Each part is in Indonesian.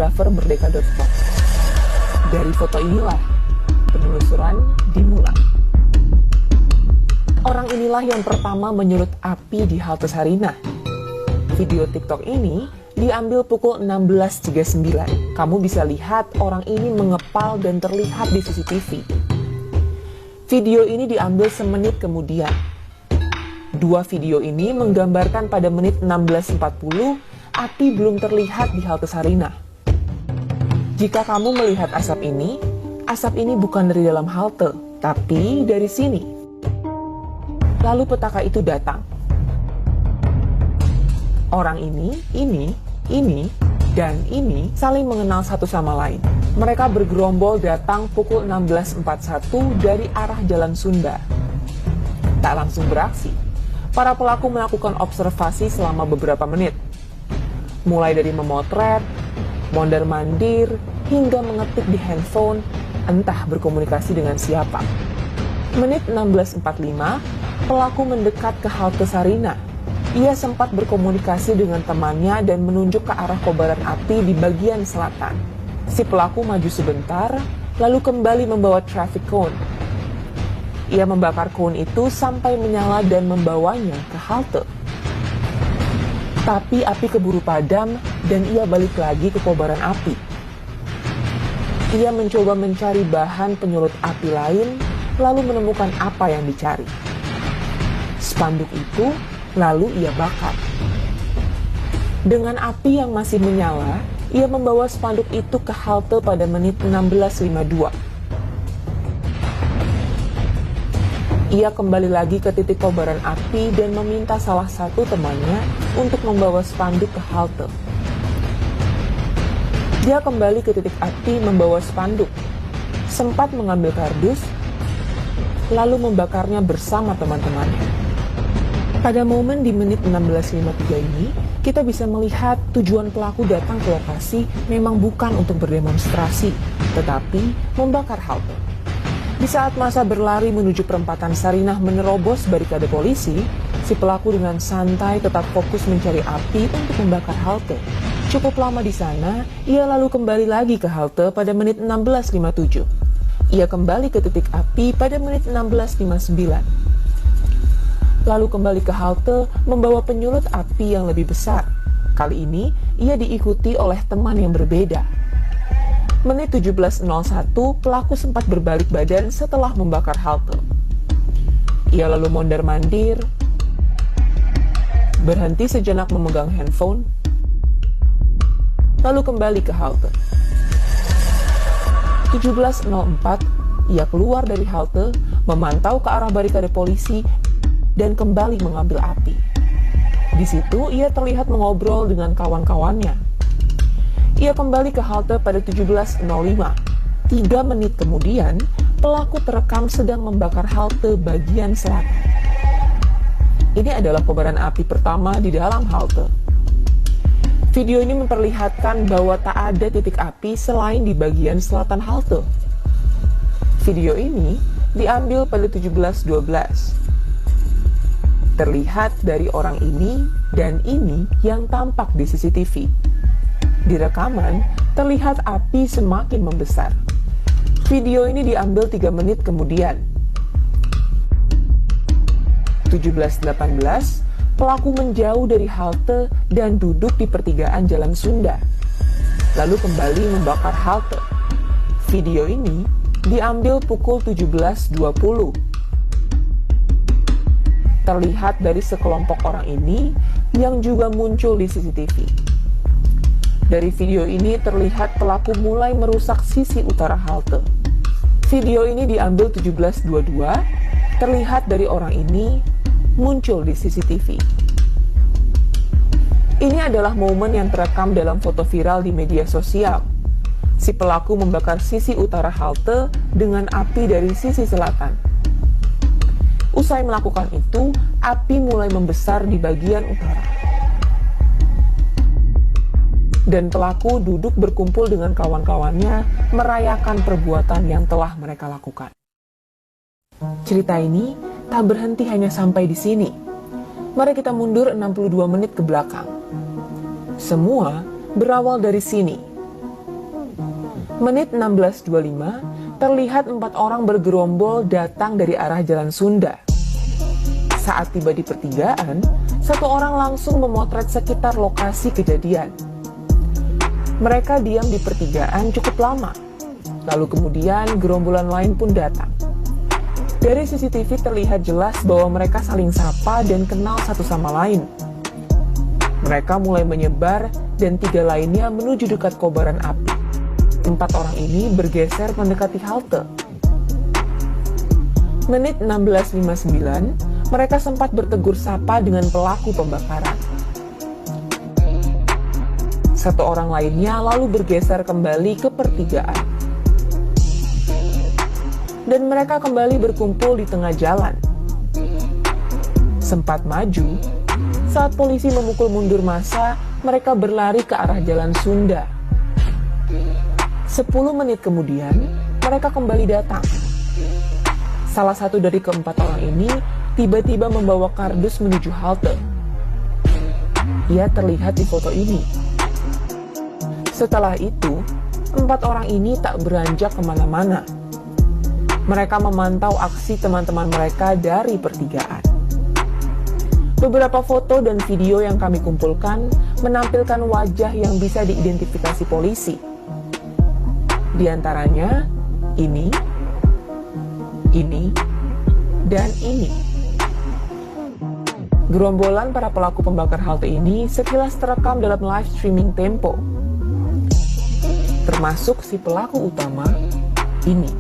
fotografer merdeka.com. Dari foto inilah penelusuran dimulai. Orang inilah yang pertama menyulut api di halte Sarinah. Video TikTok ini diambil pukul 16.39. Kamu bisa lihat orang ini mengepal dan terlihat di CCTV. Video ini diambil semenit kemudian. Dua video ini menggambarkan pada menit 16.40, api belum terlihat di halte Sarinah. Jika kamu melihat asap ini bukan dari dalam halte, tapi dari sini. Lalu petaka itu datang. Orang ini, dan ini saling mengenal satu sama lain. Mereka bergerombol datang pukul 16.41 dari arah Jalan Sunda. Tak langsung beraksi. Para pelaku melakukan observasi selama beberapa menit. Mulai dari memotret, mondar-mandir, hingga mengetik di handphone, entah berkomunikasi dengan siapa. Menit 16.45, pelaku mendekat ke halte Sarinah. Ia sempat berkomunikasi dengan temannya dan menunjuk ke arah kobaran api di bagian selatan. Si pelaku maju sebentar, lalu kembali membawa traffic cone. Ia membakar cone itu sampai menyala dan membawanya ke halte. Tapi api keburu padam dan ia balik lagi ke kobaran api. Ia mencoba mencari bahan penyulut api lain, lalu menemukan apa yang dicari. Spanduk itu lalu ia bakar. Dengan api yang masih menyala, ia membawa spanduk itu ke halte pada menit 16.52. Ia kembali lagi ke titik kobaran api dan meminta salah satu temannya untuk membawa spanduk ke halte. Dia kembali ke titik api membawa spanduk, sempat mengambil kardus, lalu membakarnya bersama teman-temannya. Pada momen di menit 16.53 ini, kita bisa melihat tujuan pelaku datang ke lokasi memang bukan untuk berdemonstrasi, tetapi membakar halte. Di saat masa berlari menuju perempatan Sarinah menerobos barikade polisi, si pelaku dengan santai tetap fokus mencari api untuk membakar halte. Cukup lama di sana, ia lalu kembali lagi ke halte pada menit 16.57. Ia kembali ke titik api pada menit 16.59. Lalu kembali ke halte membawa penyulut api yang lebih besar. Kali ini, ia diikuti oleh teman yang berbeda. Menit 17.01, pelaku sempat berbalik badan setelah membakar halte. Ia lalu mondar-mandir, berhenti sejenak memegang handphone, lalu kembali ke halte. 17.04, ia keluar dari halte, memantau ke arah barikade polisi, dan kembali mengambil api. Di situ ia terlihat mengobrol dengan kawan-kawannya. Ia kembali ke halte pada 17.05. 3 menit kemudian, pelaku terekam sedang membakar halte bagian selatan. Ini adalah kobaran api pertama di dalam halte. Video ini memperlihatkan bahwa tak ada titik api selain di bagian selatan halte. Video ini diambil pada 17.12. Terlihat dari orang ini dan ini yang tampak di CCTV. Di rekaman, terlihat api semakin membesar. Video ini diambil 3 menit kemudian. 17.18, pelaku menjauh dari halte dan duduk di pertigaan Jalan Sunda. Lalu kembali membakar halte. Video ini diambil pukul 17.20. Terlihat dari sekelompok orang ini yang juga muncul di CCTV. Dari video ini terlihat pelaku mulai merusak sisi utara halte. Video ini diambil 17.22, terlihat dari orang ini muncul di CCTV. Ini adalah momen yang terekam dalam foto viral di media sosial. Si pelaku membakar sisi utara halte dengan api dari sisi selatan. Usai melakukan itu, api mulai membesar di bagian utara. Dan pelaku duduk berkumpul dengan kawan-kawannya merayakan perbuatan yang telah mereka lakukan. Cerita ini tak berhenti hanya sampai di sini. Mari kita mundur 62 menit ke belakang. Semua berawal dari sini. Menit 16.25, terlihat 4 orang bergerombol datang dari arah Jalan Sunda. Saat tiba di pertigaan, satu orang langsung memotret sekitar lokasi kejadian. Mereka diam di pertigaan cukup lama, lalu kemudian gerombolan lain pun datang. Dari CCTV terlihat jelas bahwa mereka saling sapa dan kenal satu sama lain. Mereka mulai menyebar dan 3 lainnya menuju dekat kobaran api. 4 orang ini bergeser mendekati halte. Menit 16.59, mereka sempat bertegur sapa dengan pelaku pembakaran. Satu orang lainnya lalu bergeser kembali ke pertigaan. Dan mereka kembali berkumpul di tengah jalan. Sempat maju, saat polisi memukul mundur massa, mereka berlari ke arah Jalan Sunda. 10 menit kemudian, mereka kembali datang. Salah satu dari keempat orang ini tiba-tiba membawa kardus menuju halte. Ia terlihat di foto ini. Setelah itu, 4 orang ini tak beranjak kemana-mana. Mereka memantau aksi teman-teman mereka dari pertigaan. Beberapa foto dan video yang kami kumpulkan menampilkan wajah yang bisa diidentifikasi polisi. Di antaranya, ini, dan ini. Gerombolan para pelaku pembakar halte ini sekilas terekam dalam live streaming Tempo. Termasuk si pelaku utama, ini.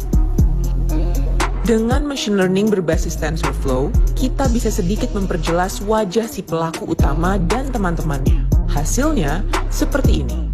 Dengan machine learning berbasis TensorFlow, kita bisa sedikit memperjelas wajah si pelaku utama dan teman-temannya. Hasilnya seperti ini.